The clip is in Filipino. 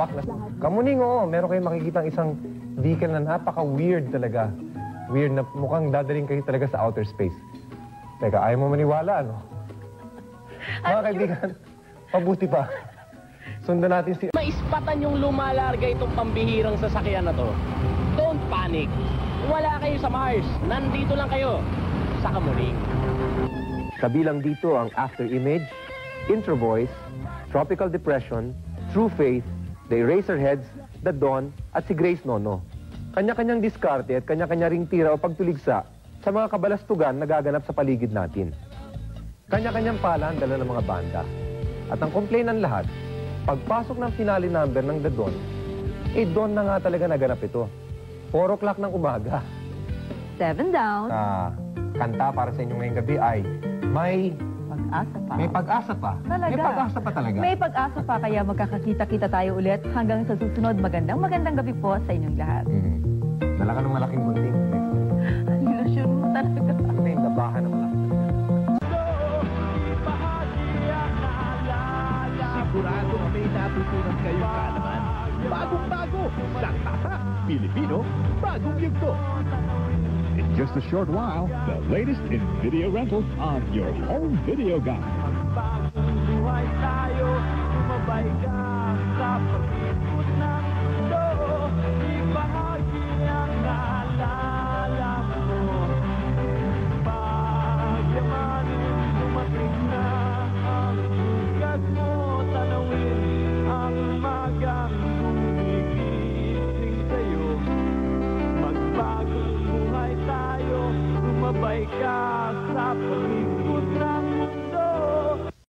swak na... Kamuning, oo. Meron kayong makikita isang vehicle na napaka-weird talaga. Weird na mukhang dadaling kayo talaga sa outer space. Teka, ayaw mo maniwala, ano? Mga kaibigan, mabuti pa. Sundan natin si... Maispatan yung lumalarga itong pambihirang sasakyan na to. Don't panic. Wala kayo sa Mars. Nandito lang kayo sa Kamuning. Kabilang dito ang After Image, Intro Voice, Tropical Depression, True Faith, The Eraserheads, The Dawn, at si Grace Nono. Kanya-kanyang diskarte at kanya-kanya ring tira o pagtuligsa sa mga kabalastugan na gaganap sa paligid natin. Kanya-kanyang pala ang dala ng mga banda. At ang complaint ng lahat, pagpasok ng finale number ng The Dawn, Dawn na nga talaga naganap ito. 4 o'clock ng umaga. 7 down. Kanta para sa inyo ngayong gabi ay may Pag-asa pa. may pag-asa pa. Talaga. May pag-asa pa talaga. May pag-asa pa, kaya magkakakita-kita tayo ulit hanggang sa susunod. Magandang gabi po sa inyong lahat. Dala ka ng malaking bunting. Ang ilusyon mo talaga. May nabahan ng malaking bunting. Siguradong may natutunan kayong kaalaman. Bagong-bago, sa Tatak Pilipino, bagong yugto. In just a short while, the latest in video rental on your home video guide. Magbagong buhay tayo, sumabay ka sa pag-ikot ng mundo. Ibahagi ang naalala mo. Pagyamanin, dumating na ang sugat mo. Tanawin ang magang gumigising sa'yo. Magbagong buhay tayo, sumabay ka sa pag-ikot